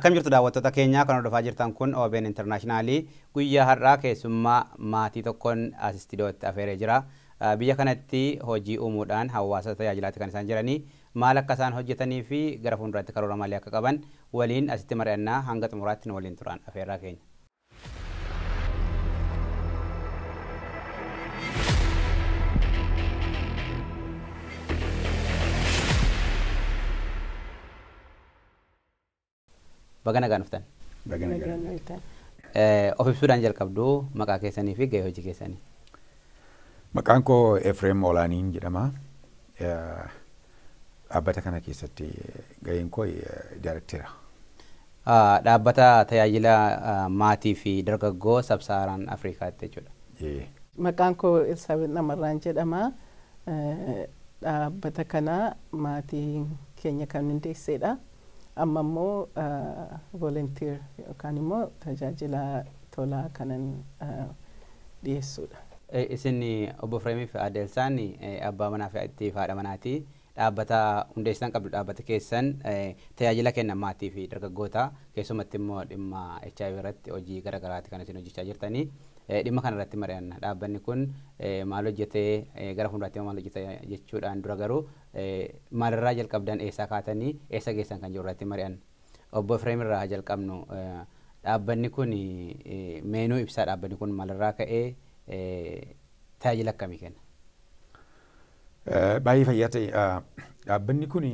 Akkam jirtu daawwattoota keenyaa kan hordofaa jirtan kun OBN Internationalii guyyaa har'aa keessummaa maatii tokkoon as istiidiyootti afeeree jira. Biyya kanatti hojii uumuudhaan hawaasa tajaajilaatti kan isaan jiranii maal akka isaan hojjetanii fi gara fuulduraatti karoora maalii akka qaban waliin asitti mari'annaa hanga xumuraatti nu waliin turan afeerraa keenya. Bagana gaanuftan. Bagana gaanuftan. Of ibsuudhaan jalqabduu maqaa keessanii fi gahee hojii keessanii. Maqaan koo Efreem Olaaniin jedhama. Dhaabbata kana keessatti gaheen koo daayirektera. Dhaabbata tajaajila maatii fi dargaggoo Sab-Saharaan Afrikaatti jechuudha. Maqaan koo Elsaabeet Namarraan jedhama. Dhaabbata kana maatii keenya kan hundeessedha. Amma immoo volunteer yookaan immoo tajaajila tolaa kanan dhiyeessuudha. Isin obbo Efreemii fi Aadde Elsaan abbaa manaa fi haadha manaati. Dhaabbata hundeessitan qabdu dhaabbata keessan tajaajila kennan maatii fi dargaggoota keessumatti immoo dhimma HIV irratti hojii garaagaraatti kan isin hojjechaa jirtanii. Dhimma kana irratti mari'anna. Dhaabbanni kun maal hojjetee gara fuulduraatti maal hojjeta jechuudhaan dura garuu maalirraa jalqabdan eessaa kaatanii eessa geessan kan jiru irratti mari'anna. Obbo Efreem irraa jalqabnu dhaabbanni kun meenuu ibsaa dhaabbanni kun maalirraa ka'ee tajaajila akkamii kenna? Baay'ee fayyaa ta'e dhaabbanni kun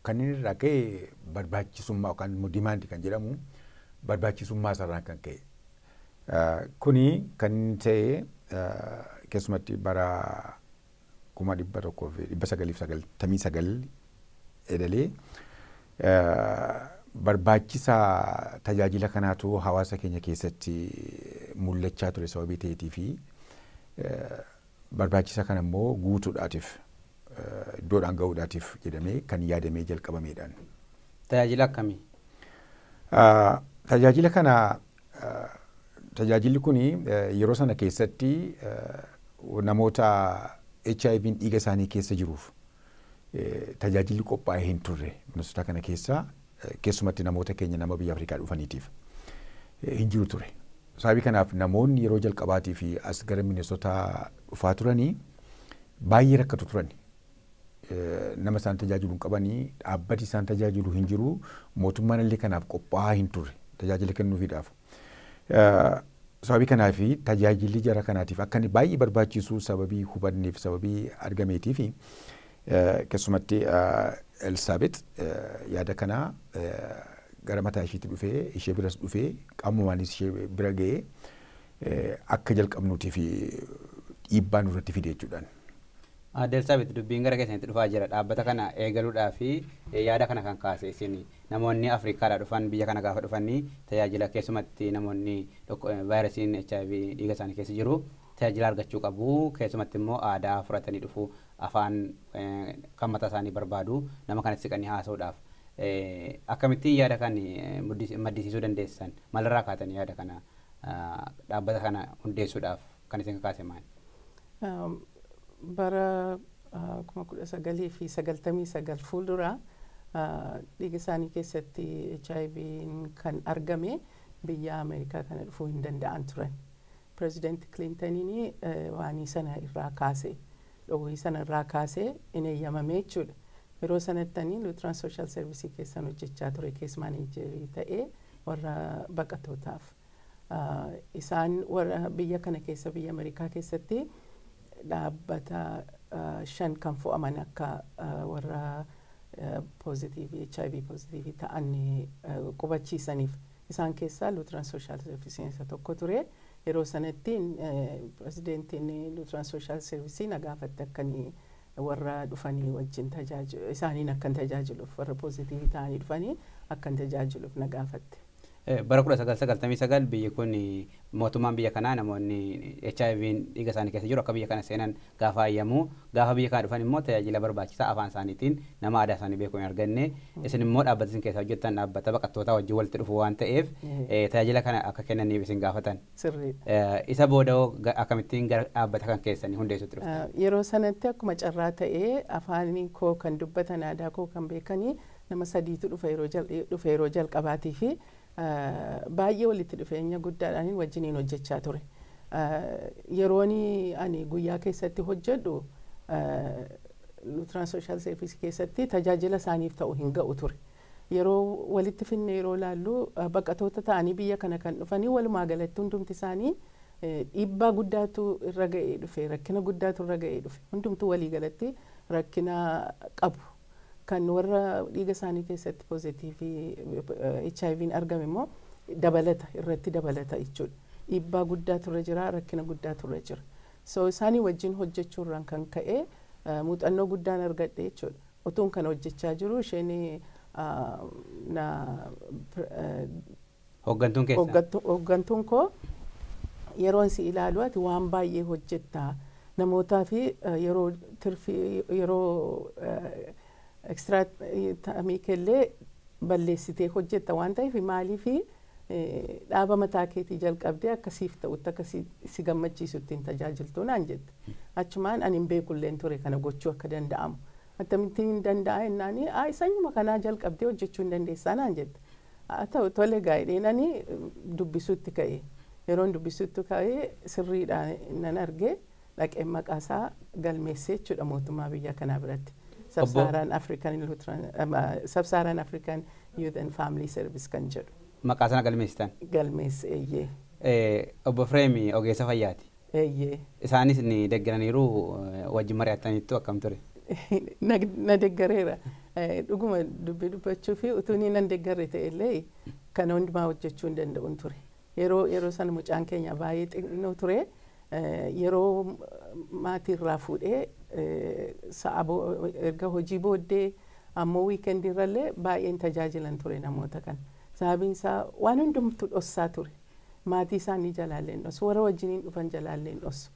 kan inni irraa ka'e barbaachisummaa yookaan immoo dimaandi kan jedhamu barbaachisummaa isaarraa kan ka'e. Kuni kan ta'e keessumatti bara 1999 edalee barbaachisa tajaajila kanaatu hawaasa keenya keessatti mul'achaa ture sababii ta'eetii fi barbaachisa kana immoo guutuudhaatiif iddoodhaan gahuudhaatiif jedhamee kan yaadamee jalqabameedhaan. Tajaajila akkamii? Tajaajila kana tajaajilli kun yeroo sana keessatti namoota HIV'n dhiiga isaanii keessa jiruuf tajaajilli qophaa'ee hin turre ministeera kana keessa keessumatti namoota keenya nama biyya Afrikaa dhufaniitiif hin jiru ture. Sababii kanaaf namoonni yeroo jalqabaatii fi as gara Minnesotaa dhufaa turanii baay'ee rakkatu turan. Nama isaan tajaajilu hin qabanii dhaabbati isaan tajaajilu hin jiru mootummaan illee kanaaf qophaa'aa hin turre tajaajila kennuufiidhaaf. Sababii kanaaf tajaajilli jara kanaatiif akka inni baay'ee barbaachisu sababii hubanneef sababii argameetiif keessumatti Elsaabeet yaada kana gara mataa isheetti dhufee ishee biras dhufee qaamumaanis ishee bira ga'ee akka jalqabnuutiif dhiibbaa nurratti fide jechuudhaan. Aadde Elsaabeet dubbiin gara keessanitti dhufaa jira. Dhaabbata kana eegaluudhaa fi yaada kana kan kaase isin namoonni Afrikaadhaa dhufan biyya kana gaafa dhufanii tajaajila keessumatti namoonni vaayirasiin HIV dhiiga isaanii keessa jiru tajaajila argachuu qabu. Keessumatti immoo aadaa fudhatanii dhufu afaan kan mataa isaanii barbaadu nama kanatti siqanii haasa'uudhaaf. Akkamittiin yaada kan maddisiisuu dandeessan maalirraa kaatanii yaada kana dhaabbata kana hundeessuudhaaf kan isin kaase maali? Bara 1999 fuuldura dhiiga isaanii keessatti HIV'n kan argame biyya Ameerikaa kana dhufuu hin danda'an turan. Pireezidaanti Kilintaniin waan sana irraa kaase dhowwii sana irraa kaase in eeyyamame jechuudha. Yeroo sanattanii Luuteraan Sooshaal Servisii keessan hojjechaa ture keessa maaneejarii ta'ee warra baqatootaaf. Isaan warra biyya kana keessa biyya Ameerikaa keessatti dhaabbata 5 kan fo'aman akka warra poozitiivii HIV poozitiivii ta'an qubachiisaniif isaan keessaa Luuteraan Sooshaal Servisii tokko ture. Yeroo sanatti pireezidaantiin Luuteraan Sooshaal Servisii na gaafatte akkanii warra dhufanii wajjin tajaajilu isaaniin akkan tajaajiluuf warra poozitiivii ta'anii dhufanii akkan tajaajiluuf na gaafatte. Bara 1999 biyyi kun mootummaan biyya kanaa namoonni HIV'n dhiiga isaanii keessa jiru akka biyya kana seenan gaafa ayyamu gaafa biyya kana dhufan immoo tajaajila barbaachisaa afaan isaaniitiin nama aadaa isaanii beekuu hin arganne isin immoo dhaabbata isin keessa hojjettan dhaabbata baqattootaa wajjin walitti dhufu waan ta'eef tajaajila kana akka kennaniif isin gaafatan. Isa booda akkamittiin gara dhaabbata kan keessanii hundeessutti dhuftan? Yeroo sanatti akkuma carraa ta'ee afaanii koo kan dubbatan aadaa koo kan beekanii nama sadiitu dhufe yeroo jalqabaatii fi baay'ee walitti dhufeenya guddaadhaan wajjiniin hojjechaa ture. Yeroon ani guyyaa keessatti hojjedhu Lutheran Social Service keessatti tajaajila isaaniif ta'u hin ga'u ture. Yeroo walitti finne yeroo laallu baqatoota ta'anii biyya kana kan dhufanii walumaa galatti hundumti isaanii dhiibbaa guddaatu irra ga'ee dhufe, rakkina guddaatu irra ga'ee dhufe. Hundumtuu walii galatti rakkina qabu. Kan warra dhiiga isaanii keessatti pozitiivii HIV'n argame immoo irratti dabalata jechuudha. Dhiibbaa guddaatu irra jira, rakkina guddaatu irra jira. So isaanii wajjin hojjechuurraan kan ka'e muuxannoo guddaan argadhe jechuudha. Utuun kana hojjechaa jiru isheen hooggantuun koo yeroon si ilaalu ati waan baay'ee hojjetta namootaa fi yeroo extra ta'amii kellee balleessitee hojjetta waan ta'eef maaliif dhaaba mataa keetii jalqabdee akkasiif ta'utti akkasii si gammachiisutti hin tajaajiltuu naan jette. Achumaan ani hin beekulleen ture kana gochuu akka danda'amu. Attamitti hin danda'a jennaani sanyuma kanaa jalqabdee hojjechuu hin dandeessaa naan jette. Ta'u tole gaa'idheen ani dubbisuutti ka'e. Yeroon dubbisuutti ka'e sirriidhaan nan arge dhaqeen maqaasaa galmeessee jechuudha mootummaa biyya kanaa biratti. Sub-Saharan African Youth and Family Service kan jedhu. Maqaa sana galmeessitan? Galmeesse eeyyee. Obbo Fireemi ogeessa fayyaati? Eeyyee. Isaanis ni deeggaraniiru wajjin mari'attaniittu akkam ture? Na deeggareera. Dhuguma dubbachuu fi utuu inni nan deeggarre ta'ellee kana hundumaa hojjechuu hin danda'uun ture. Yeroo sana mucaan keenya baay'ee xinnoo ture. Yeroo maatii irraa fuudhee erga hojii booddee ammoo wiikeendii irrallee baay'een tajaajilan ture namoota kana. Sababiin isaa waan hundumtuu dhossaa ture. Maatii isaanii jalaalleen dhosu, warra wajjiniin dhufan jalaalleen dhosu.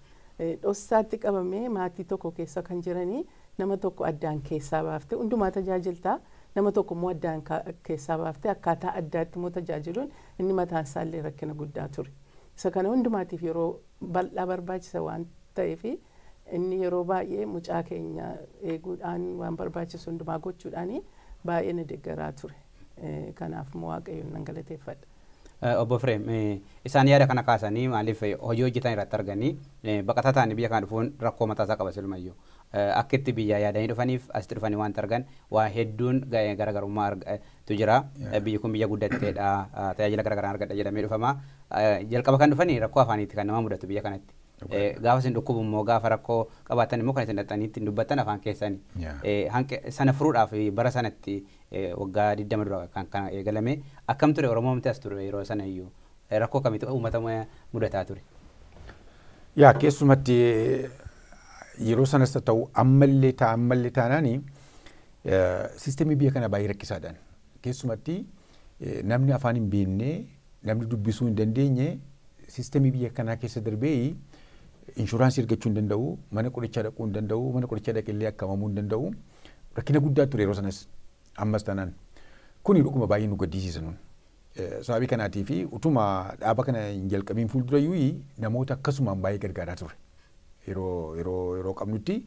Dhossaatti qabamee maatii tokko keessa kan jiranii nama tokko addaan keessaa baaftee hundumaa tajaajiltaa, nama tokko immoo addaan keessaa baaftee akkaataa addaatti immoo tajaajiluun inni mataan isaallee rakkina guddaa ture. Isa kana hundumaatiif yeroo bal'aa barbaachisa waan ta'eef inni yeroo baay'ee mucaa keenya eeguudhaan waan barbaachisu hundumaa gochuudhaan baay'ee na deeggaraa ture. Kanaaf Waaqayyoon nan galateeffadha. Obbo Fireem isaan yaada kana kaasanii maaliif hojii hojjetan irratti arganii baqataa ta'anii biyya kana dhufuun rakkoo mataasaa qaba silumayyuu. Akka itti biyya yaadanii dhufaniif asitti dhufanii waan argan waa hedduun garaagarummaa tu jira. Biyyi kun biyya guddatteedha, tajaajila garaagaraan argadha jedhamee dhufama. Jalqaba kan dhufanii rakkoo afaaniitti kan nama mudatu biyya kanatti. Gaafa isin dhukkubu immoo gaafa rakkoo qabaatan immoo kan isin dhaxxanii ittiin dubbattan afaan keessanii. Sana furuudhaaf bara sanatti waggaa 20 dura kan eegalame akkam ture Oromoo miti as ture yeroo sana iyyuu rakkoo kamitti uummata mudataa ture. Yaa keessumatti yeroo sanas ta'u ammallee taanaani siistemii biyya kana baay'ee rakkisaadhaan keessumatti namni afaan hin beekne namni dubbisuu hin dandeenye siistemii biyya kanaa keessa darbee inshuraansii argachuu hin danda'u, mana qorichaa dhaquu hin danda'u, mana qorichaa dhaqillee akkamamuu hin danda'u. Rakkina guddaa ture yeroo sanas ammas taanaan kuni dhuguma baay'ee nu gaddisiisan. Sababii kanaatii fi utuma dhaaba kana hin jalqabiin fuuldurayyuu namoota akkasumaan baay'ee gargaaraa ture. Yeroo qabnutti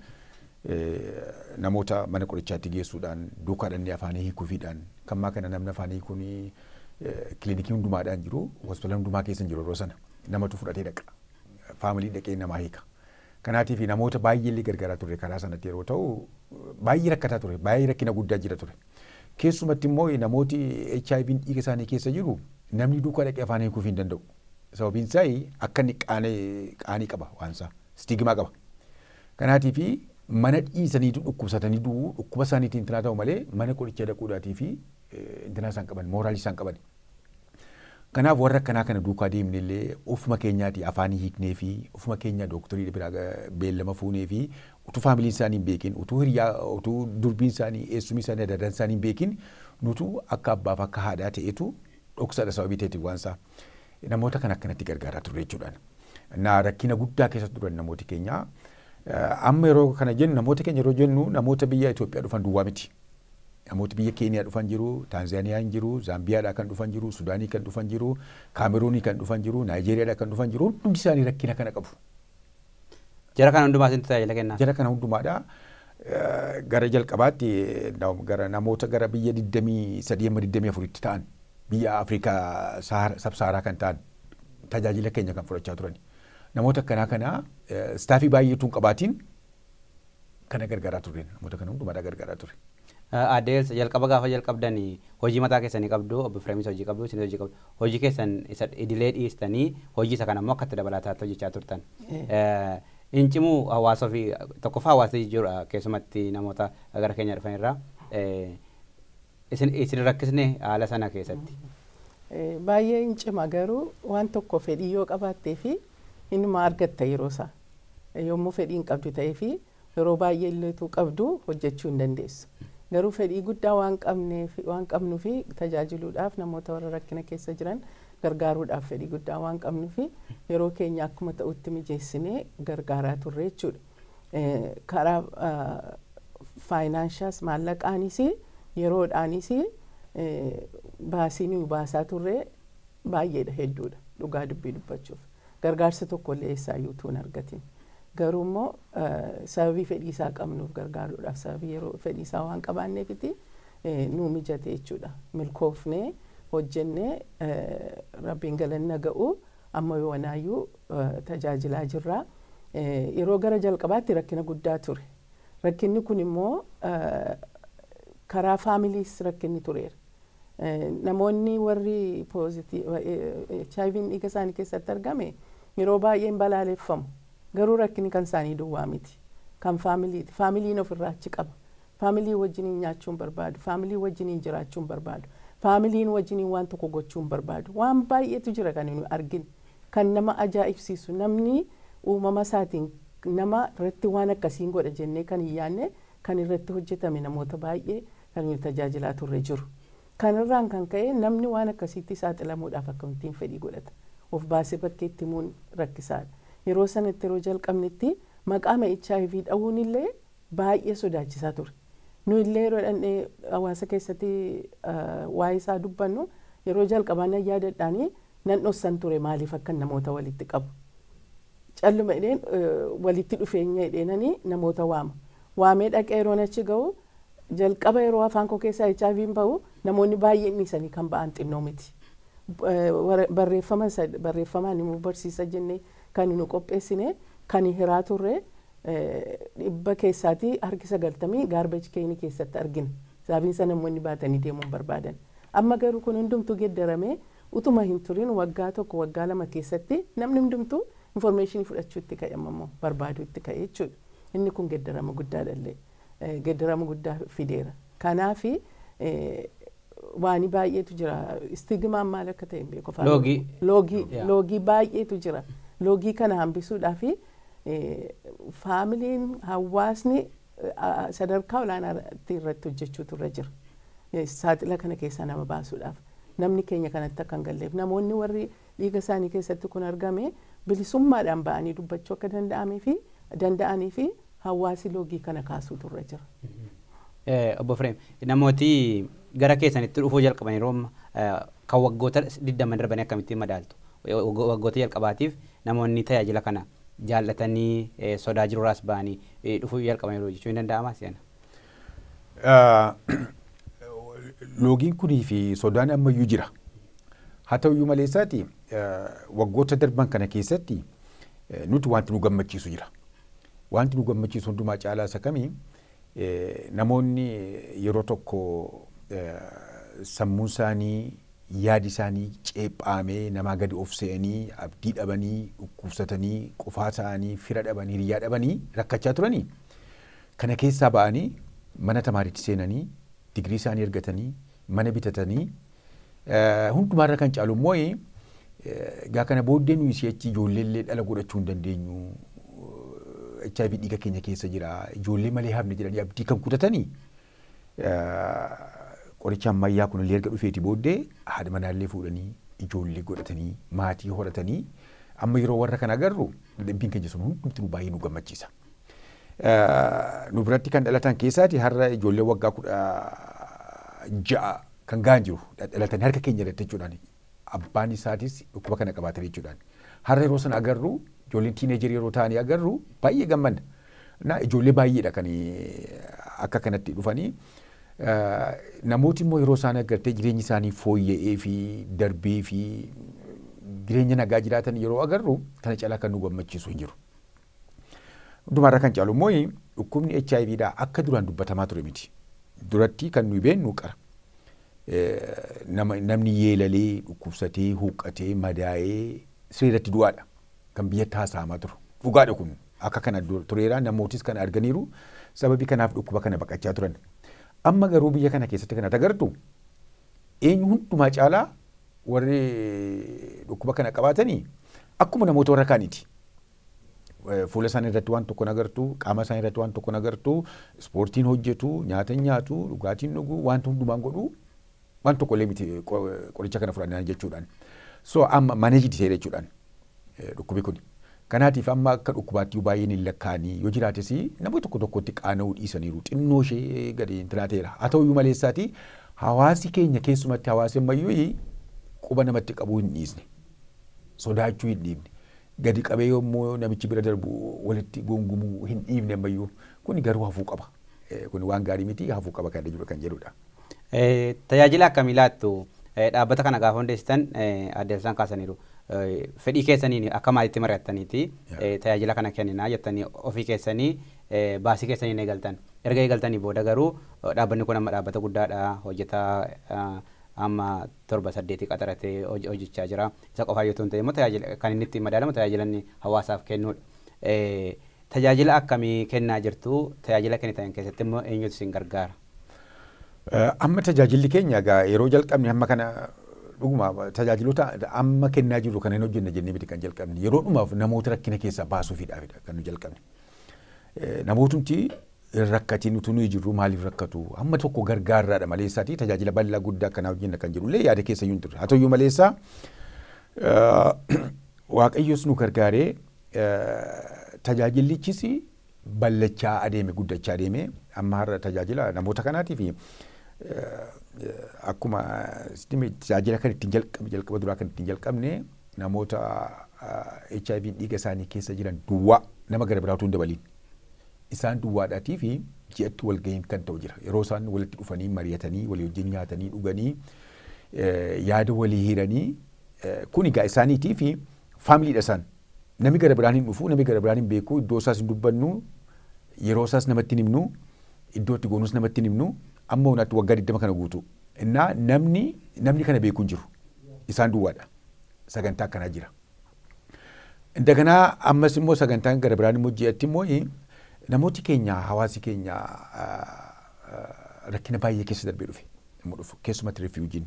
namoota mana qorichaatti geessuudhaan duukaa dhannee afaan hiikuufiidhaan kammaa kana namni afaan hiikuun kilinikii hundumaadhaan jiru, hospitaala hundumaa keessa hin jiru yeroo sana namatu fudhatee dhaqa. Faamilii dhaqee namaa hiika. Kanaatiif namoota baay'ee gargaaraa ture karaa sanatti yeroo ta'u baay'ee rakkataa ture, baay'ee rakkina guddaa jira ture. Keessumatti immoo namooti HIV'n dhiiga isaanii keessa jiru namni duukaa dhaqee afaan hiikuuf hin danda'u. Sababiin isaa akka inni qaanii qaba waansaa, stigmaa qaba. Kanaatiif mana dhiisaniitu dhukkubsatanii du'u, dhukkuba isaaniitiin intinaa ta'u malee mana qorichaa dhaquudhaatii fi intinaa isaan qaban, mooraalii isaan qaban. Kanaaf warra akkanaa kana duukaa deemne illee ofuma keenyaati afaan hiiknee fi ofuma keenya dooktarii biraa beellama fuunee fi utuu faamiliin isaanii hin beekin, utuu hiriyaa, utuu durbiin isaanii, eessumii isaanii, adadaan isaanii hin beekin nutu akka abbaaf akka haadhaa ta'etu dhoksaadha sababii ta'eetiif waansaa namoota kan akkanatti gargaaraa turre jechuudhaan. Rakkina guddaa keessatti turan namooti keenya. Amma yeroo kana jennu namoota keenya yeroo jennu namoota biyya Itoophiyaa dhufan duwwaa miti. Namoota biyya Keeniyaa dhufan jiru, Taanzaaniyaa jiru, Zaambiyaadhaa kan dhufan jiru, Sudaanii kan dhufan jiru, Kaameruunii kan dhufan jiru, Naayijeeriyaadhaa kan dhufan jiru, hundi isaanii rakkina kana qabu. Jara kana hundumaa isin tajaajila kennaa? Jara kana hundumaadha. gara jalqabaatti gara namoota gara biyya 23-24 ta'an biyya Afrikaa Sab-Saaraa kan ta'an tajaajila keenya kan fudhachaa turan. Namoota akkanaa kana staafii baay'eetuun qabaatiin kana gargaaraa turre. Namoota kana hundumaa gargaaraa turre. Adeels jalqaba gaafa jalqabdanii hojii mataa keessanii qabdu, obbo Fireemis hojii qabdu, isinis hojii qabdu. Hojii keessan isa idilee dhiistanii hojii isa kana immoo akka itti dabalaataatti hojjechaa turtan. Incimuu hawaasaa fi tokkoffaa hawaasa jijjiirudha keessumatti namoota gara keenya dhufan irraa. Isin rakkisne haala sana keessatti. Baay'ee incima garuu waan tokko fedhii yoo qabaattee fi inuma argatta yeroo isaa. Yommuu fedhii hin qabdu ta'ee fi yeroo baay'ee illeetu qabdu hojjechuu hin dandeessu. Garuu fedhii guddaa waan qabnuu fi tajaajiluudhaaf namoota warra rakkina keessa jiran gargaaruudhaaf fedhii guddaa waan qabnuu fi yeroo keenya akkuma ta'utti mijeessinee gargaaraa turre jechuudha. Karaa faayinaanshaas maallaqaanis yeroodhaanis baasii nuyi baasaa turre baay'eedha, hedduudha dhugaa dubbii dubbachuuf. Gargaarsa tokkollee eessaayyuu utuu hin argatin. Garuu immoo sababii fedhii isaa qabnuuf gargaaruudhaaf sababii yeroo fedhii isaa waan qabaanneefiti nuu mijate jechuudha. Milkoofnee hojjennee rabbiin galanna ga'u amma yoonaayyuu tajaajilaa jirra. Yeroo gara jalqabaatti rakkina guddaa ture. Rakkinni kun immoo karaa faamiliis rakkinni tureera. Namoonni warri HIV'n dhiiga isaanii keessatti argame yeroo baay'een balaaleffamu. Garuu rakkinni kan isaanii duwwaa miti. Kan faamiliiti. Faamiliin ofirraa achi qaba. Faamilii wajjiniin nyaachuun barbaadu. Faamilii wajjiniin jiraachuun barbaadu. Faamiliin wajjiniin waan tokko gochuun barbaadu. Waan baay'eetu jira kan nu arginu. Kan nama ajaa'ibsiisu. Namni uumama isaatiin nama irratti waan akkasiin godha jennee kan hin yaadne kan irratti hojjetame namoota baay'ee kan nuyi tajaajilaa turre jiru. Kanarraan kan ka'e namni waan akkasiitti saaxilamuudhaaf akkamittiin fedhii godhata. Of baasee bakkeetti himuun rakkisaadha. Yeroo sanatti yeroo jalqabnetti maqaama HIV dha'uun illee baay'ee sodaachisaa ture. Nu illee yeroo dhandhee hawaasa keessatti waa'ee isaa dubbannu yeroo jalqabaa nan yaadadhaanii nan dhossan ture maaliif akka namoota walitti qabu. Calluma jedheen walitti dhufeenya jedheenanii namoota waama. Waamee dhaqee yeroo achi ga'u jalqaba yeroo afaan koo keessaa HIV'n bahu namoonni baay'een dhiisanii kan ba'an xinnoo miti. Barreeffamaan immoo barsiisa jennee kan nu qopheessine kan hiraa turre dhibba keessaatii harki 90 gaarbage keenii keessatti argina. Sababiinsa namoonni baatanii deemuun barbaadan. Amma garuu kun hundumtuu geddaramee utuma hin turin waggaa tokko waggaa lama keessatti namni hundumtuu information fudhachuu itti ka'e ammoo barbaadu itti ka'e jechuudha. Inni kun geddarama guddaadhallee geddarama guddaa fideera. Kanaafi waani baay'eetu jira. Stigmaan maal akka ta'e hin beeku. Loogii baay'eetu jira. Loogii kana hambisuudhaaf faamiliin hawaasni sadarkaa olaanaa irratti hojjechuu turre jira. Saaxila kana keessaa nama baasuudhaaf namni keenya kanatti akka hin galleef namoonni warri dhiiga isaanii keessatti kun argame bilisummaadhaan ba'anii dubbachuu akka danda'anii fi hawaasi loogii kana kaasuu turre jira. Obbo Fireem, namooti gara keessanitti dhufuu jalqaban yeroo kan waggoota 20 darbanii akkamittiin madaaltu? Waggoota jalqabaatiif namoonni tajaajila kana jaallatanii sodaa jiruuraas ba'anii dhufuu jalqaban yeroo jechuu hin danda'amaa si'ana? Loogiin kunii fi sodaan ammayyuu jira. Haa ta'uyyuu maleessaati waggoota darban kana keessatti nuti wanti nu gammachiisu jira. Wanti nu gammachiisu hundumaa caalaa isa kamii namoonni yeroo tokko sammuun isaanii yaadi isaanii ceephaamee namaa gadi of se'anii abdii dhabanii dhukkubsatanii qofaa ta'anii fira dhabanii hiriyaa dhabanii rakkachaa turanii kana keessaa ba'anii mana tamaariitti seenanii digirii isaanii argatanii mana bitatanii hundumaarra kan caalu immoo gaa kana booddee nuyi si'achi ijoolleellee dhala godhachuu hin dandeenyu. HIV dhiiga keenya keessa jira. Ijoollee malee hafne jedhanii abdii kan kutatanii qoricha ammayyaa kun illee erga dhufeeti booddee haadha manaallee fuudhanii ijoollee godhatanii maatii horatanii amma yeroo warra kana agarru dadhabbiin keenya sun hundumti nu baay'ee nu gammachiisa. Nu biratti kan dhalatan keessaati har'a ijoollee waggaa 16 kan ga'an jiru dhalatanii harka keenya irratti jechuudhaan abbaan isaatis dhukkuba kana qabaatan jechuudhaan har'a yeroo sana agarru ijoolleen tiineejarii yeroo ta'anii agarru baay'ee gammanna. Na ijoollee baay'eedha kan akka kanatti dhufanii namooti immoo yeroo isaan agartee jireenyi isaanii fooyya'ee fi darbee fi jireenya nagaa jiraatan yeroo agarru kana caalaa kan nu gammachiisu hin jiru. Hundumarra kan caalu immoo dhukkubni HIVdha akka duraan dubbatamaa ture miti. Duratti kan nuyi beeknu qara. Namni yeelalee dhukkubsatee huqqatee madaa'ee sirriitti du'aadha kan biyyatti haasa'amaa turu. Dhugaadha kun akka kana tureera namootis kana arganiiru sababii kanaaf dhukkuba kana baqachaa turan. Amma garuu biyya kana keessatti kan agartu eenyu hundumaa caalaa warri dhukkuba kana qabaatanii akkuma namoota warra kaaniiti. Fuula isaanii irratti waan tokko nagartu, qaama isaanii irratti waan tokko nagartu, ispoortiin hojjetu, nyaata nyaatu, dhugaatiin dhugu, wanta hundumaan godhu waan tokko illee miti qoricha kana fudhannaan jechuudhaan. So amma maneejii ta'e jechuudhaan dhukkubi kun. Kanaatiif amma akka dhukkubaatti baay'een hin lakkaanii yoo jiraates namoota tokko tokkotti qaana'uu dhiisaniiru xinnoo ishee gadi intinaateera. Haa ta'uyyuu maleessaati hawaasi keenya keessumatti hawaasi ammayyuu quba namatti qabuu hin dhiisne. Sodaachuu hin dhiifne. Gadi qabee yommuu namichi bira darbu walitti gongumuu hin dhiifne ammayyuu kun garuu hafuu qaba. Kun waan gaarii miti hafuu qaba kan jedhudha. Tajaajila akkamii laattu dhaabbata kana gaafa hundeessitan addeessaan kaasaniiru. Fedhii keessaniin akka maalitti mari'attaniiti tajaajila kana kenninaa jettanii ofii keessanii baasii keessanii eegaltan. Erga eegaltanii booda garuu dhaabbanni kun amma dhaabbata guddaadha hojjetaa amma 7-8 qaxaratee hojjechaa jira. Isa qofaa yoo ta'u immoo tajaajila kan inni ittiin madaalamu tajaajilanni hawaasaaf kennuudha. Tajaajila akkamii kennaa jirtu tajaajila kennitan keessatti immoo eenyutu isin gargaara? Amma tajaajilli keenya egaa yeroo jalqabne amma kana dhuguma tajaajiloota amma kennaa jirru kan hin hojjenne jennee miti kan jalqabne yeroo dhumaaf namoota rakkina keessaa baasuufiidhaafidha kan nu jalqabne. Namootumti rakkatiin utuu nuyi jirru maaliif rakkatu amma tokko gargaarraadha maleessaati tajaajila bal'aa guddaa akkanaa hojjenna kan jedhullee yaada keessa iyyuu hin turre. Haa ta'uyyuu maleessaa Waaqayyos nu gargaaree tajaajilichis bal'achaa adeeme guddachaa adeeme amma har'a tajaajila namoota kanaatiif akkuma tajaajila kan ittiin jalqaba duraa kan ittiin jalqabne namoota HIV dhiiga isaanii keessa jiran duwwaa nama gara biraatu hin dabaliin. Isaan duwwaadhaatii fi ji'atti walgahiin kan ta'u jira. Yeroo isaan walitti dhufanii mari'atanii walii wajjin nyaatanii dhuganii yaada walii hiiranii kun egaa isaaniitii fi faamiliidha isaan. Namni gara biraan hin dhufu, namni gara biraan hin beeku, iddoo isaas hin dubbannu, yeroo isaas namatti hin himnu, iddoo itti goonuus namatti hin himnu, amma hunaatti waggaa 20 kana guutu. Innaa namni kana beeku hin jiru. Isaan duwwaadha. Sagantaa akkanaa jira. Daganaa ammas immoo sagantaan gara biraan immoo ji'atti immoo namooti keenya hawaasi keenya rakkina baay'ee keessa darbee dhufe keessumatti rifiujiin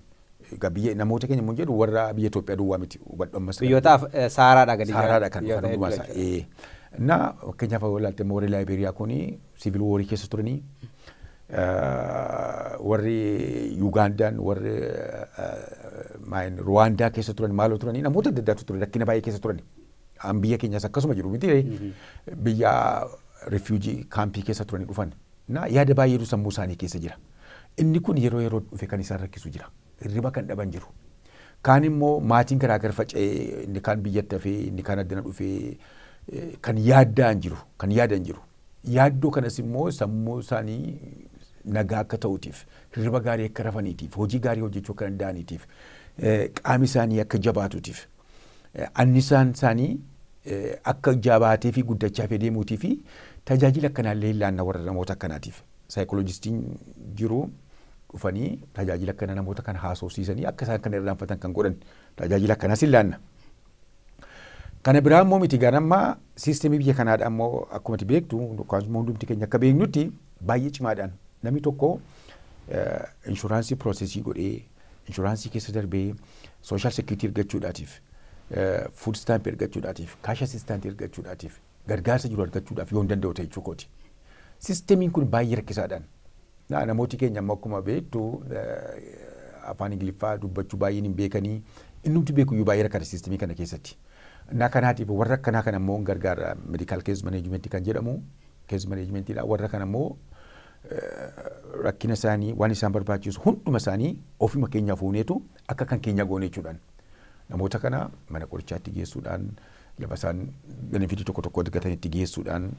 biyya namoota keenya immoo jedhu warra biyya Itoophiyaa duwwaa miti hubadhu ammas biyyoota saaraadha gadi saaraadha kan dhufan hundumaa na fakkeenyaaf walaaltee immoo warri Laayiberiyaa kuni siivil woorii keessa turanii warri Yugaandaan warri Ruwaandaa keessa turan maaloo turanii namoota adda addaatu ture rakkina baay'ee keessa turani an biyya keenyas akkasuma jiru miti biyya refugee kaampii keessa turanii dhufan na yaada baay'eetu sammuu isaanii keessa jira. Inni kun yeroo dhufe kan isaan rakkisu jira. Hirriba kan dhaban jiru. Kaan immoo maatiin garaagara faca'ee inni kaan biyyatti hafee inni kaan addana dhufee kan yaaddaan jiru. Yaaddoo kanas immoo sammuu isaanii nagaa akka ta'uutiif hirriba gaarii akka rafaniitiif hojii gaarii hojjechuu akka danda'aniitiif qaami isaanii akka jabaatuutiif annisaan isaanii akka jabaatee fi guddachaa fi deemuutii fi tajaajila akkanaallee ilaanna warra namoota akkanaatiif. Saayikooloojistiin jiru dhufanii tajaajila akkana namoota kana haasofsiisanii akka isaan kana irraanfatan kan godhan tajaajila akkanaas ilaanna. Kana biraa immoo miti ganammaa siisteemii biyya kanaadha immoo akkuma beektu akkasuma hundumti keenya akka beeknutti baay'ee cimaadhaan namni tokko inshuraansii piroosesii godhee inshuraansii keessa darbee sooshaal seekuritii argachuudhaatiif food stamp argachuudhaatiif kaash asistaantii argachuudhaatiif gargaarsa jiru argachuudhaaf yoo hin danda'u ta'e jechuukooti. Siisteemiin kun baay'ee rakkisaadhaan namooti keenya amma akkuma beektu afaan Ingiliffaa dubbachuu baay'een hin beekanii innumti beekuyyuu baay'ee rakkata siisteemii kana keessatti. Naa kanaatiif warra akkanaa kana immoo gargaara medical case management kan jedhamu case managementidha warra kana immoo rakkina isaanii waan isaan barbaachisu hunduma isaanii ofuma keenyaa fuuneetu akka kan keenya goone jechuudhaan namoota kana mana qorichaatti geessuudhaan lafa isaan benefitii tokko tokko argatanitti geessuudhaan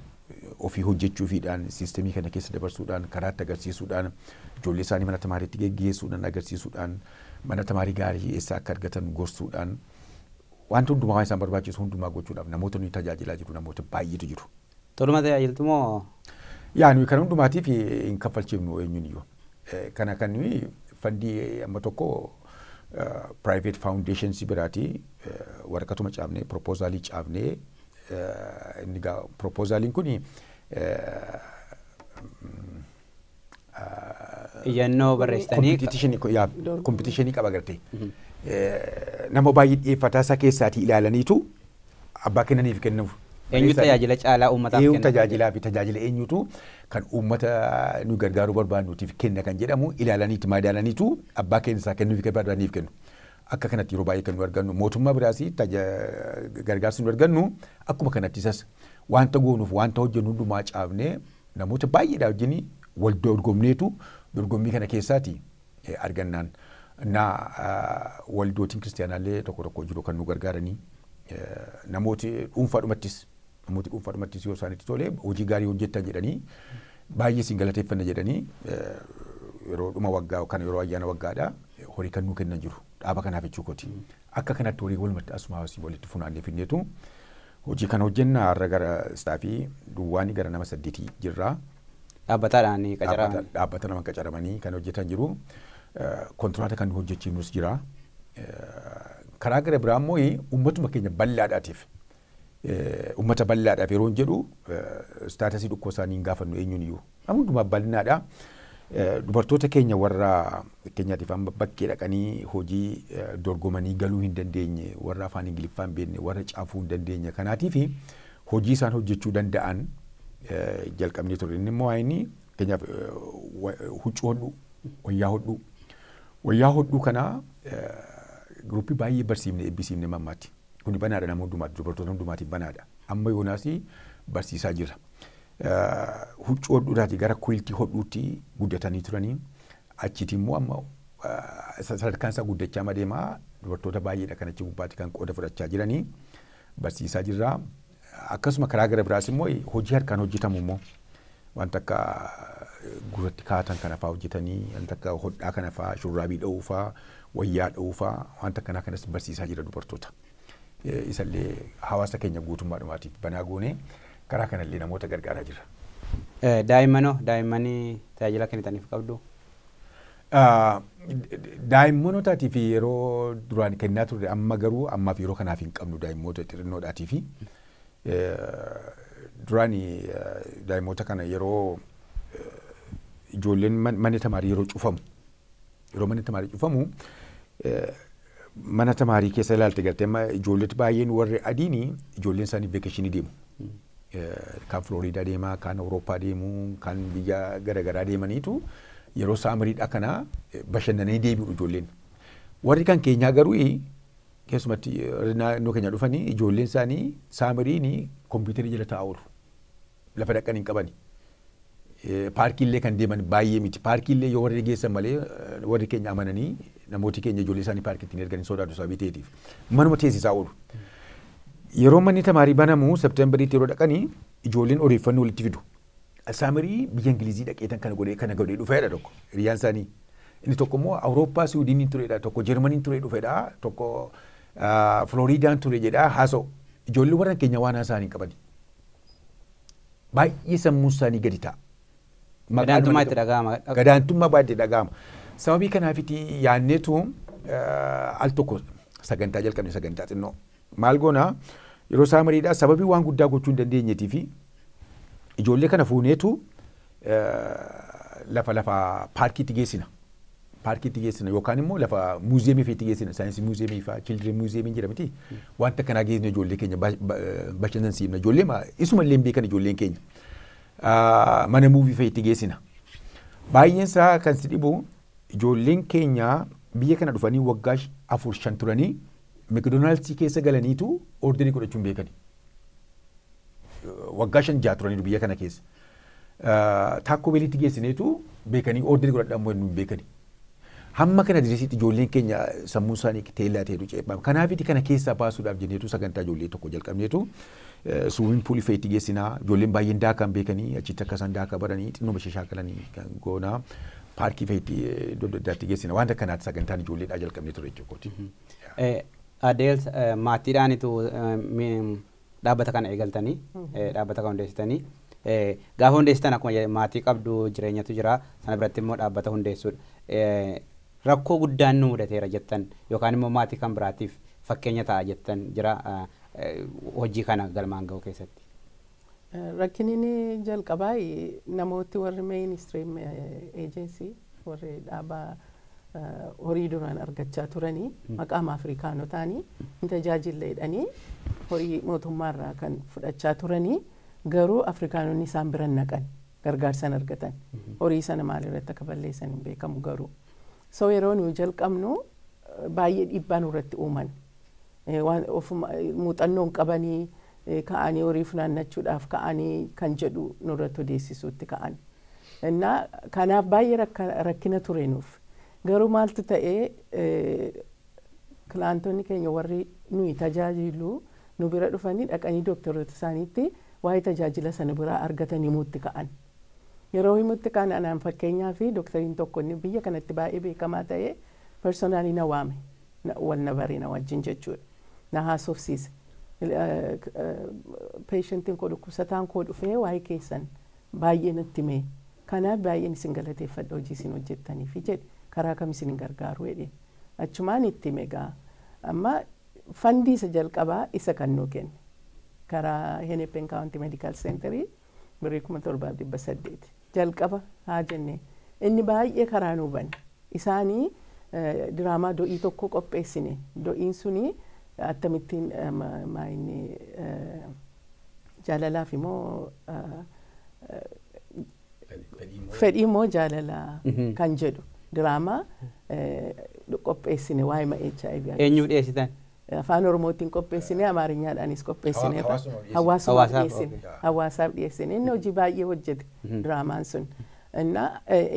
ofii hojjechuufiidhaan siistemii kana keessa dabarsuudhaan karaatti agarsiisuudhaan ijoollee isaanii mana tamaariitti geggeessuudhaan agarsiisuudhaan mana tamaarii gaarii eessa akka argatan gorsuudhaan wanta hundumaa waan isaan barbaachisu hundumaa gochuudhaaf namoota nuyi tajaajilaa jiru namoota baay'eetu jiru. Toluma tajaajiltu moo? Yaa nuyi kan hundumaatiif hin kaffalchiifnu eenyuun iyyuu. Kana kan nuyi fandii amma tokko private foundations biraati waraqatuma caafnee proposaalii caafnee inni gaa proposaaliin kuni iyyannoo barreessitanii competitionii qaba gartee nama baay'ee dhiyeeffataa isaa keessaatii ilaalaniitu abbaa kennaniif kennuuf. Eenyu tajaajila caalaa uummataaf kenna? Tajaajilaa fi tajaajila eenyutu kan uummata nu gargaaruu barbaadnuutiif kenna kan jedhamu ilaalaniitu madaalaniitu abbaa kennisaa kennuuf barbaadaniif kennu. Akka kanatti yeroo baay'ee kan nu argannu mootummaa biraas gargaarsa nu argannu akkuma kanatti isas wanta goonuuf wanta hojjennu hundumaa caafnee namoota baay'eedhaa wajjin wal dorgomneetu dorgommii kana keessaati argannaan. Waldootiin kiristaanaallee tokko tokko jiru kan nu gargaaranii namooti dhuunfaadhumattis yoo isaanitti tole hojii gaarii hojjettan jedhanii baay'ee siin galateeffanna jedhanii yeroo dhuma waggaa yookaan yeroo ayyaana waggaadhaa horii kan nuu kennan jiru dhaaba kanaaf jechuu kooti. Akka kanatti horii walumatti asuma hawaasii walitti funaannee finneetu hojii kana hojjenna har'a gara istaafii duwwaanii gara nama 8 jirra. Dhaabbataadhaan qacaraman. Dhaabbata nama qacaramanii kan hojjetan jiru. Kontiraataa kan hojjechiifnus jira. Karaa gara biraa immoo uummatuma keenya bal'aadhaatiif uummata bal'aadhaaf yeroo jedhu istaatasii dhukkoo isaanii hin gaafannu eenyuun iyyuu hundumaa bal'inaadha. Dubartoota keenya warra keenyaatiif amma bakkee dhaqanii hojii dorgomanii galuu hin dandeenye warra afaan Ingiliffaa hin beekne warra caafuu hin dandeenye kanaatiif hojii isaan hojjechuu danda'an jalqabnee turre. Inni immoo waa'inni keenyaaf huccuu hodhuu wayyaa hodhuu kana Gruppii baay'ee barsiifne eebbisiifne mammaatti. Kuni banaadha nama hundumaatti dubartoota hundumaatiif banaadha. Amma yoonaas barsiisaa jira. Huccuu hodhuudhaati gara kuiltii hodhuutti guddatanii turanii achitti immoo amma sadarkaan isaa guddachaa adeemaa dubartoota baay'eedha kan achi gubbaatti kan qooda fudhachaa jiranii barsiisaa jirra. Akkasuma karaa gara biraas immoo hojii harkaan hojjetamu immoo wanta akka gurratti kaatan kana fa'aa hojjetanii wanta akka hodhaa kana fa'aa shurraabii dha'uu fa'aa wayyaa dha'uu fa'aa wanta kanaa kanas barsiisaa jira dubartoota. Isallee hawaasa keenya guutummaadhumaatiif banaa goonee karaa kanallee namoota gargaaraa jira. Daa'immanii tajaajila kennitaniif qabdu? Daa'immanotaatiif yeroo duraan kennaa turre amma garuu ammaaf yeroo kanaaf hin qabnu daa'immoota xixinnoodhaatiif. Duraan daa'immoota kana yeroo ijoolleen mana tamaarii yeroo manni tamaarii cufamu mana tamaarii keessa ilaalte gartee ijoollee baay'een warri adiin ijoolleen isaanii veekeshinii deemu. Kan Floriidaa deemaa, kan Awurooppaa deemu, kan biyya garaagaraa deemaniitu yeroo saamariidha kana bashannananii deebi'u ijoolleen. Warri kan keenyaa garuu keessumatti naannoo keenya dhufanii ijoolleen isaanii saamariin kompiitarii jala taa'aa oolu. Lafa dhaqanii hin qabani. Paarkiillee kan deeman baay'ee miti. Paarkiillee yoo warri geessan malee warri keenya amananii namooti keenya ijoollee isaanii paarkiitti hin erganii sodaatu sababii ta'eetiif. Manuma teessisaa oolu. Yeroo manni tamaarii banamu Septeembariitti yeroo dhaqanii ijoolleen odeeffannoo walitti fidu. Saamarii biyya Ingilizii dhaqeetan kana godhee dhufeedha tokko hiriyyaan isaanii. Inni tokko immoo Awurooppaa Siwiidiniin turedha, tokko Jarmaniin ture dhufedha, tokko Floriidaan ture jedha haasa'u. Ijoollee warra keenya waan haasa'an hin qabani. Baay'ee sammuun isaanii gadi ta'a. Gadaantummaa itti dhaga'ama. Gadaantummaa baay'ee dhaga'ama. Sababii kanaafiti yaadneetu al tokko sagantaa jalqabne sagantaa xinnoo. Maal goonaa yeroo saamariidhaa sababii waan guddaa gochuu hin dandeenyeetii fi ijoollee kana fuuneetu lafa paarkiitti geessina. Paarkiitti geessina yookaan immoo lafa muuziyeemii feetti geessina. Saayinsii muuziyeemii fa'aa children muuziyeemiin jedhamti. Wanta kanaa geessina ijoollee keenya bashannansiifna. Ijoollee isuma illee beekan ijoolleen keenya. Mana muuvii feetti geessina. Baay'een isaa kan si dhibu ijoolleen keenya biyya kana dhufanii waggaa 4-5 turanii McDonald's keessa galaniitu orderii godhachuun beekani. Waggaa 5-6 turaniitu biyya kana keessa. Taakko beeliitti geessineetu beekanii orderii godhadhaan immoo hin beekani. hamma kana dirisiitti ijoolleen keenya sammuu isaanii teellaa ta'etu ceebama. Kanaaf kana keessaa baasuudhaaf jenneetu sagantaa ijoollee tokko jalqabneetu suumiin puulii fe'itti geessinaa ijoolleen baay'een daakan beekanii achitti akka isaan daakaa baranii xinnoo bashee shaakalanii kan goonaa paarkii fe'itti iddoo addaatti geessina waan akkanaatti sagantaan ijoolleedhaa jalqabnee ture jechuudha. Adeels maatiidhaanitu dhaabbata kana eegaltanii dhaabbata kana hundeessitanii gaafa hundeessitan akkuma maatii qabdu jireenyatu jira sana biratti immoo dhaabbata hundeessuudha. Rakkoo guddaan nu mudateera jettan yookaan immoo maatii kan biraatiif fakkeenya ta'a jettan jira hojii kana galmaan ga'u keessatti. Rakkinni jalqabaa namooti warri mainstream agency warri dhaabaa horii duraan argachaa turanii maqaama Afrikaanotaanii hin tajaajilleedhanii horii mootummaarraa kan fudhachaa turanii garuu Afrikaanonni isaan biran naqan gargaarsan argatan horii sana maalirratti akka balleessan hin beekamu garuu. So yeroo nuyi jalqabnu baay'ee dhiibbaa nurratti uuman muuxannoon qabanii ka'anii horii funaannachuudhaaf ka'anii kan jedhu nurratti odeessisuutti ka'an. Kanaaf baay'ee rakkina ture nuuf. Garuu maaltu ta'ee kilaantonni keenya warri nuyi tajaajilu nu bira dhufanii dhaqanii dooktaroota isaaniitti waa'ee tajaajila sana biraa argatan himuutti ka'an. Yeroo himuutti ka'an anaan fakkeenyaa fi dooktariin tokko inni biyya kanatti baay'ee beekamaa ta'ee personaalii na waame wal na baree na wajjin jechuudha. Na haasofsiise. Peeshentiin koo dhukkubsataan koo dhufee waa'ee keessan baay'ee natti hime. Kanaaf baay'een isin galateeffadha hojii isin hojjettaniif jedhe. Karaa kam isin gargaaru jedhe achumaan itti hime gaa amma fandii isa jalqabaa isa kan nuu kenne karaa Henepen County Medical Centerii birrii 7,800 jalqaba haa jenne inni baay'ee karaa nuu bane isaanii diraamaa do'ii tokko qopheessine do'iin suni akkamittiin maayini jaalalaaf immoo fedhii immoo jaalalaa kan jedhu. Diraamaa qopheessine waa'ee HIV. Eenyuuf dhiyeessitan? Afaan Oromootiin qopheessine Amaariñaadhaanis qopheessine hawaasaaf dhiyeessine hawaasaaf dhiyeessine inni hojii baay'ee hojjete diraamaan sun.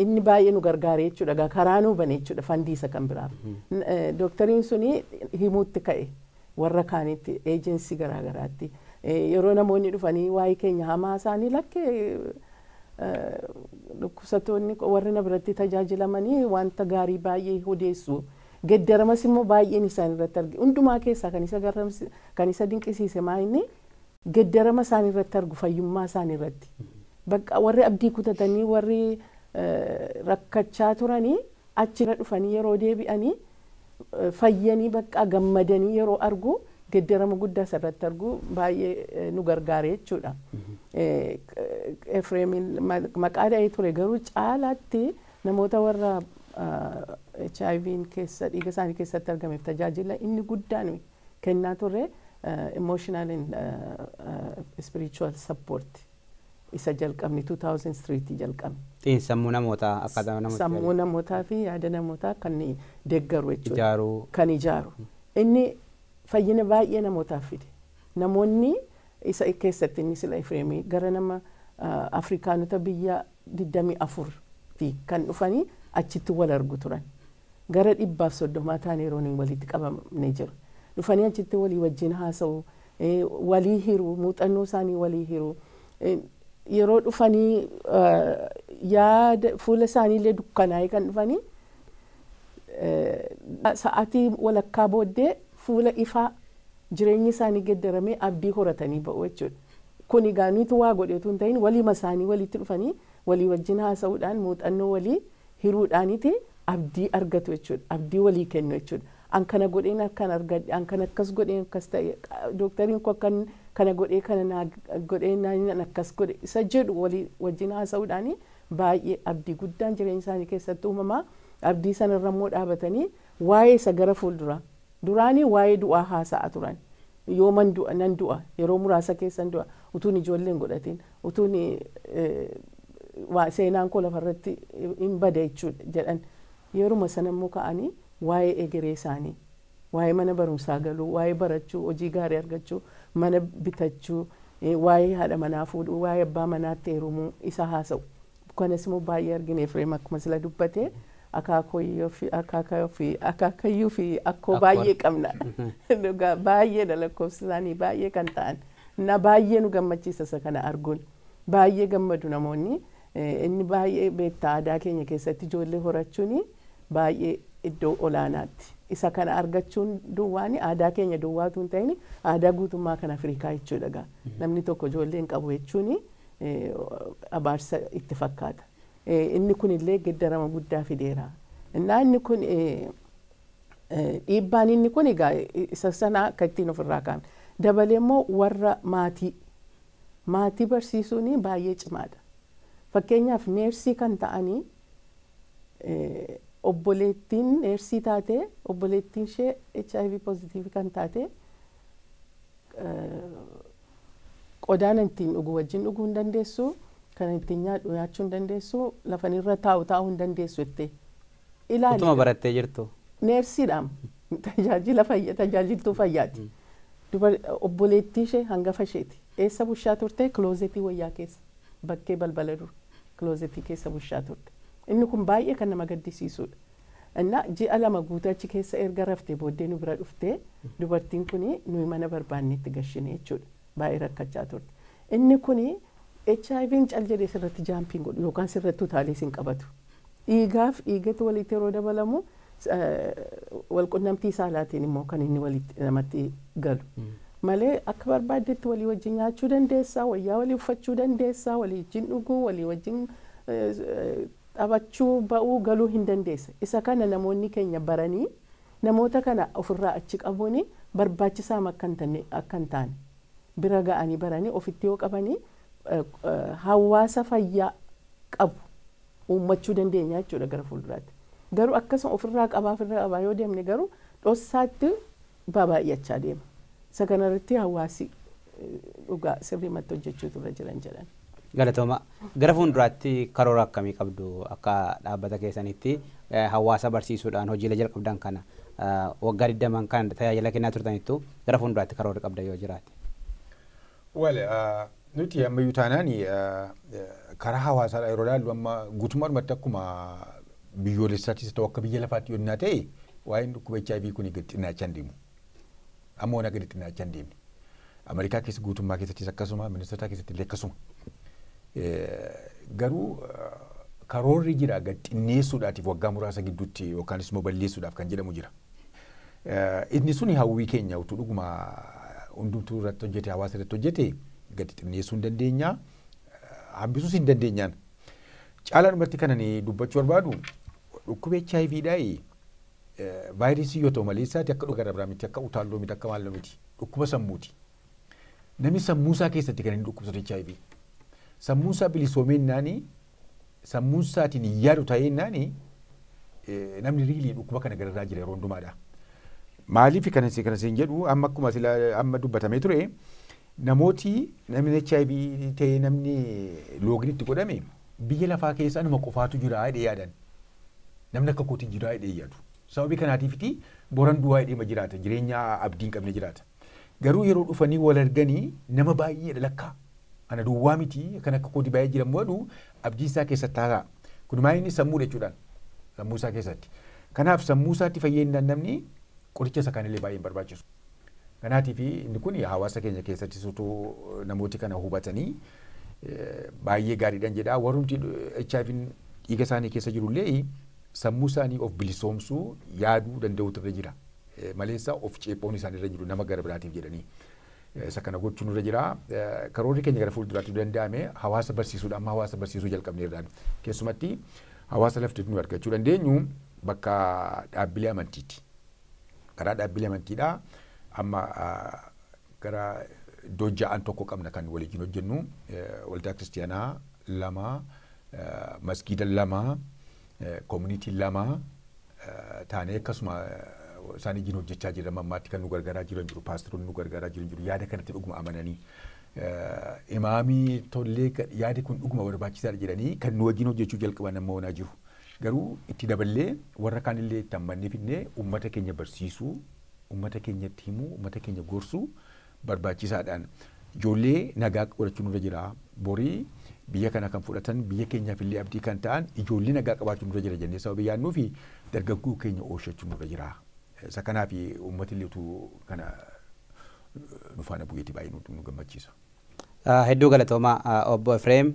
Inni baay'ee nu gargaare jechuudha karaa nuu bane jechuudha fandiisa kan biraaf. Dooktariin suni himuutti ka'e warra kaanitti eejensii garaagaraatti yeroo namoonni dhufanii waa'ee keenya hamaa isaanii lakkee dhukkubsattoonni warri na biratti tajaajilamanii wanta gaarii baay'ee odeessu geddaramas immoo baay'een isaan irratti arge hundumaa keessaa kan isa dinqisiise maayinni geddarama isaan irratti argu fayyummaa isaan irratti bakka warri abdii kutatanii warri rakkachaa turanii achirra dhufanii yeroo deebi'anii fayyanii bakka gammadanii yeroo argu geddarama guddaa irratti argu baay'ee nu gargaare jechuudha. Efreemin maqaa dha'ee ture garuu caalaatti namoota warra HIV'n keessa dhiiga isaanii keessatti argameef tajaajila inni guddaan kennaa turre emotional and spiritual support isa jalqabni 2003 jalqabni. Sammuu namootaa akkaataa namootaa. Sammuu namootaa fi yaada namootaa kan deeggaru jechuudha. Ijaaruu. Kan ijaaru. Inni fayyina baay'ee namootaaf fide. Namoonni isa keessatti inni sila Efreemii gara nama Afrikaanota biyya 24 fi kan dhufanii achitti wal argu turan. Gara 130 ta'an yeroo walitti qabamne jira. Dhufanii achitti walii wajjin haasa'u, walii hiru, muuxannoo isaanii walii hiru. Yeroo dhufanii yaada fuula isaaniillee dukkanaa'ee kan dhufanii sa'aatii walakkaa booddee fuula ifaa jireenyi isaanii geddaramee abdii horatanii ba'u jechuudha. Kun egaa nuti waa godheetu hin ta'in waliima isaanii walitti dhufanii walii wajjin haasa'uudhaan muuxannoo walii hiruudhaaniti abdii argatu jechuudha. Abdii walii kennu jechuudha. An kana godheen akkan argadhe, an kana akkas godheen akkas ta'e, dooktariin koo akkan kana godhee kana godhee naan akkas godhe isa jedhu walii wajjin haasa'uudhaani baay'ee abdii guddaan jireenya isaanii keessatti uumamaa. Abdii sanarra immoo dhaabatanii waa'ee isa gara fuulduraa duraanii waa'ee du'aa haasa'aa turan. Yooman du'a nan du'a yeroo muraasa keessan du'a utuun ijoolleen godhatiin utuun seenaan koo lafarratti hin bada jechuudha jedhan yeruma sana immoo ka'anii waa'ee egeree isaanii waa'ee mana barumsaa galuu waa'ee barachuu hojii gaarii argachuu mana bitachuu waa'ee haadha manaa fuudhuu waa'ee abbaa manaatti heerumuu isa haasa'u. Kanas immoo baay'ee argine Efreem akkuma sila dubbate akaakayyuu fi akkoo baay'ee qabna. Baay'eedha lakkoofsi isaanii baay'ee kan ta'an. Na baay'ee nu gammachiisa isa kana arguun. Baay'ee gammadu namoonni. Inni baay'ee beektaa aadaa keenya keessatti ijoollee horachuun baay'ee iddoo olaanaatti. Isa kana argachuun duwwaan aadaa keenya duwwaatu hin ta'in aadaa guutummaa kan Afrikaa jechuudha. Namni tokko ijoollee hin qabu jechuun abaarsa itti fakkaata. Inni kun illee geddarama guddaa fideera. Inni kun dhiibbaan inni kun egaa isa sana akka ittiin ofirraa kaa'ame. Dabalee immoo warra maatii barsiisuun baay'ee cimaadha. Fakkeenyaaf neersii kan ta'anii obboleettiin neersii taate obboleettiin ishee HIV positive kan taate qodaan ittiin dhugu wajjin dhuguu hin dandeessu. Kan ittiin nyaachuu hin dandeessu lafanirra taa'uu hin dandeessu jettee ilaali. Utuma barattee jirtu. Neersiidhaan tajaajiltuu fayyaati. Obboleettii ishee hangafa isheeti. Eessa bushaa turte? Kiloozetii wayyaa keessa. Bakkee balbala dur kiloozetii keessa bushaa turte. Inni kun baay'ee kan nama gaddisiisudha. Innaa ji'a 2 guutuu achi keessa erga raftee booddee nu bira dhuftee dubartiin kun nuyi mana barbaanne itti gashine jechuudha. Baay'ee rakkachaa turte. Inni kun HIV'n cal jedhee sirratti jaampiin godhu yookaan sirratti utaalee sin qabatu. Dhiigaaf dhiigatu walitti yeroo dabalamu walqunnamtii saalaatiin immoo kan inni walitti namatti galu. Malee akka barbaaddetti walii wajjin nyaachuu dandeessaa, wayyaa walii uffachuu dandeessaa, walii wajjin dhuguu, walii wajjin taphachuu ba'uu galuu hin dandeessa. Isa kana namoonni keenya baranii namoota kana ofirraa achi qabuun barbaachisaa akka hin taane bira ga'anii baranii ofitti yoo qabanii hawaasa fayyaa qabu uummachuu dandeenya jechuudha gara fuulduraatti. Garuu akkasuma ofirraa qabaa yoo deemne garuu dhossaatti baay'achaa deema. Isa kanarratti hawaasi dhugaa sirriimatti hojjechuutu irra jiran jedhan. Galatooma. Gara fuulduraatti karoora akkamii qabdu akka dhaabbata keessanitti hawaasa barsiisuudhaan hojiilee jalqabdan kana waggaa 20 kan tajaajila kennaa turtanittu gara fuulduraatti karoora qabda yoo jiraate? Nuti ammayyuu taanaan karaa hawaasaadha yeroo ilaallu amma guutummaadhumatti akkuma biyyoolessaattis ta'u akka biyya lafaatti yennaa ta'e waa'een dhukkuba HIV kun gadi xinnaachaa hin deemu. Amma ona gadi xinnaachaa hin deemne. Ameerikaa keessa guutummaa keessattis akkasuma ministeerota keessatti illee akkasuma. Garuu karoorri jira gadi xinneessuudhaatiif waggaa muraasa gidduutti yookaanis immoo balleessuudhaaf kan jedhamu jira. Inni suni hawwii keenya utuu dhuguma hundumtuu irratti hojjete hawaasa irratti hojjete gadi xinneessuu hin dandeenya. Hambisuus hin dandeenyaan. Caalaadhumatti kanani dubbachuu barbaadu dhukkuba HIVdhaa vaayirasii yoo ta'u malee isaati akka dhugaa dabraa miti akka utaalloo miti akka maalloo miti dhukkuba sammuuti. Namni sammuusaa keessatti kan inni dhukkubsatu HIV. Sammuusaa bilisoomeennaani sammuusaatiin yaadu ta'eennaani namni riilii dhukkuba kana gararraa jira yeroo hundumaadha. Maaliif kanasiin jedhu amma akkuma amma dubbatamee ture namooti namni HIV ta'ee namni looginitti godhame biyya lafaa keessa nama qofaatu jira jedhee yaadan. Namni akka kootiin jira jedhee yaadu. Sababii kanaatiifiti boran du'aa jedhee jiraata jireenya abdiin qabne jiraata. Garuu yeroo dhufanii wal arganii nama baay'ee lakkaa ana duwwaa miti kan akka kooti baay'ee jiran mo'adu abdii isaa keessatti taasaa. Kun maayini sammuu jechuudhaan sammuu isaa keessatti. Kanaaf sammuu isaatti fayyadamnaan namni qoricha isa kanillee baay'ee barbaachisu. Kanaatiif inni kun hawaasa keenya keessatti suutuu namooti kana hubatanii baay'ee gaariidhaan jedha. Warrumti HIV'n dhiiga isaanii keessa jirullee sammuu isaanii of bilisoomsuu yaaduu danda'utu irra jira. Maleessa of ceephoon isaanii irra jiru nama gara biraatiif jedhanii. Isa kana gochuun irra jira. Karoorri keenya gara fuulduraatti danda'ame hawaasa barsiisuudha. Amma hawaasa barsiisuu jalqabneerraan. Keessumatti hawaasa lafti nu argachuu dandeenyu bakka dhaabbilee amantiiti. Karaa dhaabbilee amantiidhaa amma gara iddoo 6 tokko qabna kan waliin hojjennu waldaa kiristiyaanaa 2 masgiida 2 community 2 taanee akkasuma isaan wajjin hojjechaa jira mammaatti kan nu gargaaraa jiran jiru paastoroonni nu gargaaraa jiran jiru yaada kanatti dhuguma amananii imaamii tollee yaadi kun dhuguma barbaachisaadha jedhanii kan nu wajjin hojjechuu jalqaban amma onaa jiru. Garuu itti daballee warra kaanillee itti ammannee finnee uummata keenya barsiisuu, uummata keenyatti himuu, uummata keenya gorsuu barbaachisaadhaan. ijoollee nagaa godhachuun irra jira. Borii biyya kana kan fudhatan biyya keenyaaf illee abdii kan ta'an ijoollee nagaa qabaachuun irra jira jennee sababa yaadnuu fi dargaggoo keenya oolchachuun irra jira. Isa kanaaf uummatni illee utuu kana nu faana bu'eetii baay'ee nu gammachiisa. Hedduu galatooma obbo Efreem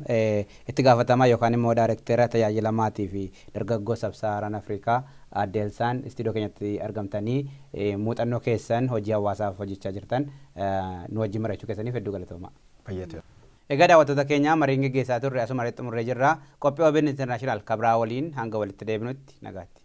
itti gaafatamaa yookaan immoo daayirektera tajaajila maatii fi dargaggoo Sab-Sahaaraan Afrikaa Adeelsaan istiidiyoo keenyatti argamtanii muuxannoo keessan hojii hawaasaaf hojjechaa jirtan nu wajjin mari'achuu keessaniif hedduu galatooma. Fayyada. Egaa daawwattoota keenya mariin gaggeessaa turre asuma irratti xumurree jirra. Qophii OBN International kabraa waliin hanga walitti deebinutti nagaatti.